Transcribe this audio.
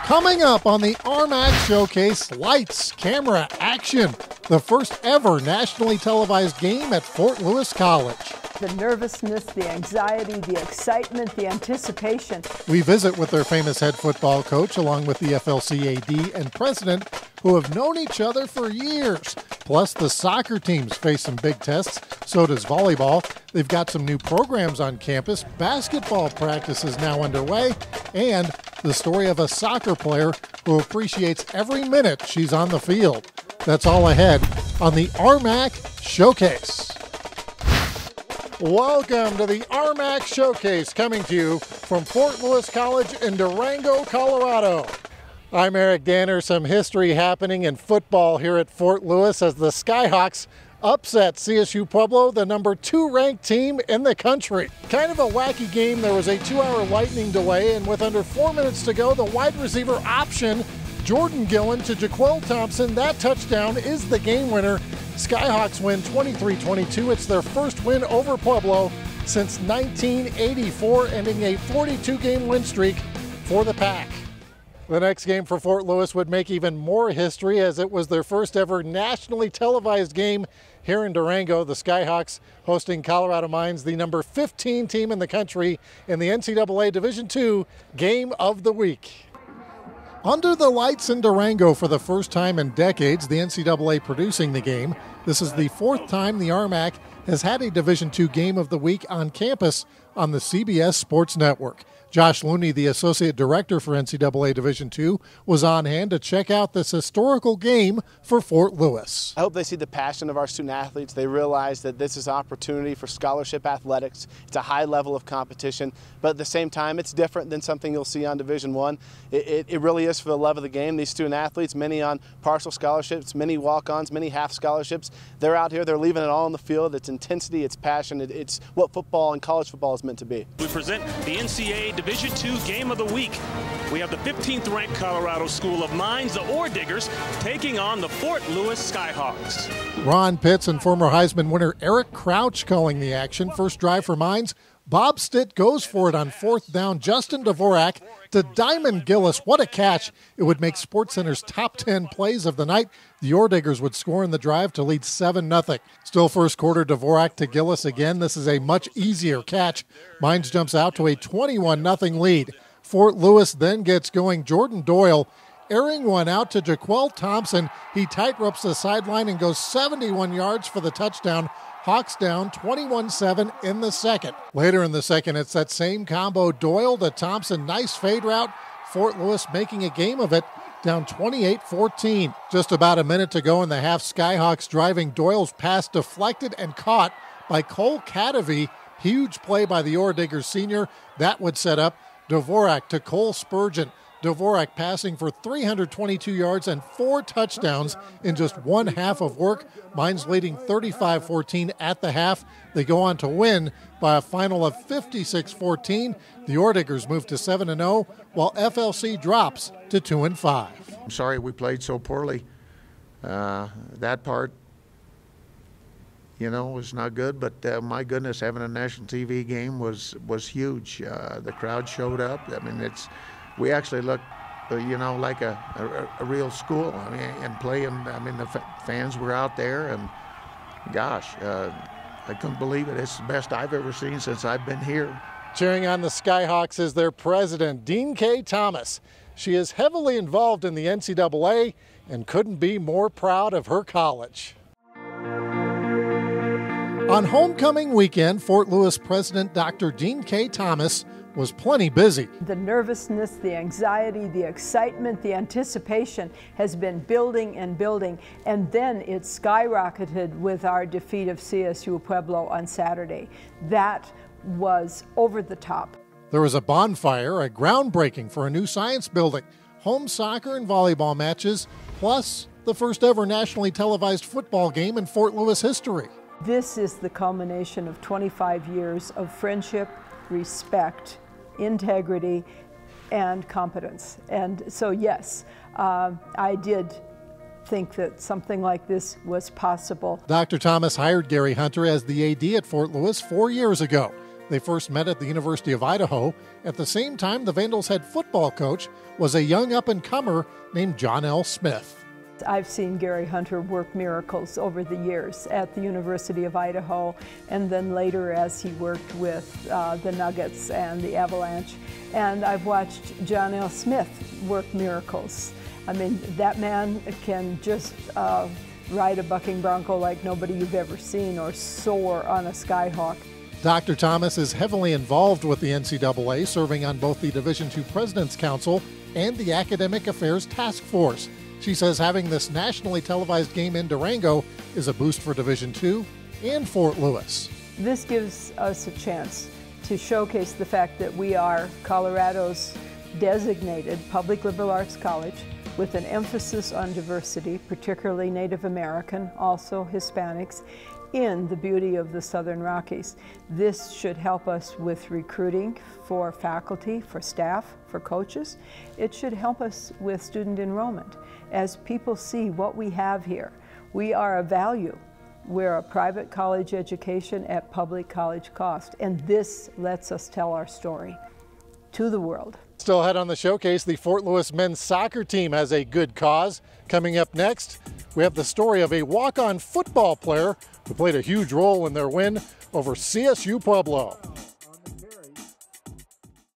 Coming up on the RMAC Showcase, lights, camera, action. The first ever nationally televised game at Fort Lewis College. The nervousness, the anxiety, the excitement, the anticipation. We visit with their famous head football coach along with the FLC AD and president who have known each other for years. Plus, the soccer teams face some big tests. So does volleyball. They've got some new programs on campus. Basketball practice is now underway. And the story of a soccer player who appreciates every minute she's on the field. That's all ahead on the RMAC Showcase. Welcome to the RMAC Showcase, coming to you from Fort Lewis College in Durango, Colorado. I'm Eric Danner. Some history happening in football here at Fort Lewis as the Skyhawks upset CSU Pueblo, the number 2 ranked team in the country. Kind of a wacky game. There was a 2-hour lightning delay, and with under 4 minutes to go, the wide receiver option, Jordan Gillen to Jaquel Thompson, that touchdown is the game winner. Skyhawks win 23-22. It's their first win over Pueblo since 1984, ending a 42-game win streak for the Pack. The next game for Fort Lewis would make even more history, as it was their first ever nationally televised game here in Durango. The Skyhawks hosting Colorado Mines, the number 15 team in the country, in the NCAA Division II Game of the Week. Under the lights in Durango for the first time in decades, the NCAA producing the game. This is the 4th time the RMAC has had a Division II Game of the Week on campus on the CBS Sports Network. Josh Looney, the Associate Director for NCAA Division II, was on hand to check out this historical game for Fort Lewis. I hope they see the passion of our student athletes. They realize that this is an opportunity for scholarship athletics. It's a high level of competition, but at the same time, it's different than something you'll see on Division I. It really is for the love of the game. These student athletes, many on partial scholarships, many walk-ons, many half scholarships, they're out here, they're leaving it all on the field. It's intensity, it's passion, it's what football and college football is meant to be. We present the NCAA Division II Game of the Week. We have the 15th ranked Colorado School of Mines, the Ore Diggers, taking on the Fort Lewis Skyhawks. Ron Pitts and former Heisman winner Eric Crouch calling the action. First drive for Mines. Bob Stitt goes for it on 4th down. Justin Dvorak to Diamond Gillis. What a catch. It would make SportsCenter's top 10 plays of the night. The Ore Diggers would score in the drive to lead 7-0. Still first quarter, Dvorak to Gillis again. This is a much easier catch. Mines jumps out to a 21-0 lead. Fort Lewis then gets going. Jordan Doyle airing one out to Jaquel Thompson. He tight ropes the sideline and goes 71 yards for the touchdown. Hawks down 21-7 in the second. Later in the second, it's that same combo. Doyle to Thompson. Nice fade route. Fort Lewis making a game of it, down 28-14. Just about a minute to go in the half. Skyhawks driving. Doyle's pass deflected and caught by Cole Cadavy. Huge play by the Ore Diggers senior. That would set up Dvorak to Cole Spurgeon. Dvorak passing for 322 yards and 4 touchdowns in just one half of work. Mines leading 35-14 at the half. They go on to win by a final of 56-14. The Ore Diggers move to 7-0, while FLC drops to 2-5. I'm sorry we played so poorly. That part, was not good, but my goodness, having a national TV game was huge. The crowd showed up. We actually looked, like a real school. And playing. The fans were out there, and gosh, I couldn't believe it. It's the best I've ever seen since I've been here. Cheering on the Skyhawks is their president, Dene Thomas. She is heavily involved in the NCAA and couldn't be more proud of her college. On homecoming weekend, Fort Lewis President Dr. Dene Thomas was plenty busy. The nervousness, the anxiety, the excitement, the anticipation has been building and building, and then it skyrocketed with our defeat of CSU Pueblo on Saturday. That was over the top. There was a bonfire, a groundbreaking for a new science building, home soccer and volleyball matches, plus the first ever nationally televised football game in Fort Lewis history. This is the culmination of 25 years of friendship, respect, integrity, and competence. And so, yes, I did think that something like this was possible. Dr. Thomas hired Gary Hunter as the AD at Fort Lewis 4 years ago. They first met at the University of Idaho. At the same time, the Vandals' head football coach was a young up-and-comer named John L. Smith. I've seen Gary Hunter work miracles over the years at the University of Idaho, and then later as he worked with the Nuggets and the Avalanche. And I've watched John L. Smith work miracles. I mean, that man can just ride a bucking bronco like nobody you've ever seen, or soar on a skyhawk. Dr. Thomas is heavily involved with the NCAA, serving on both the Division II President's Council and the Academic Affairs Task Force. She says having this nationally televised game in Durango is a boost for Division II and Fort Lewis. This gives us a chance to showcase the fact that we are Colorado's designated public liberal arts college with an emphasis on diversity, particularly Native American, also Hispanics, in the beauty of the Southern Rockies. This should help us with recruiting for faculty, for staff, for coaches. It should help us with student enrollment. As people see what we have here, we are a value. We're a private college education at public college cost, and this lets us tell our story to the world. Still ahead on the showcase, the Fort Lewis men's soccer team has a good cause. Coming up next, we have the story of a walk-on football player who played a huge role in their win over CSU Pueblo.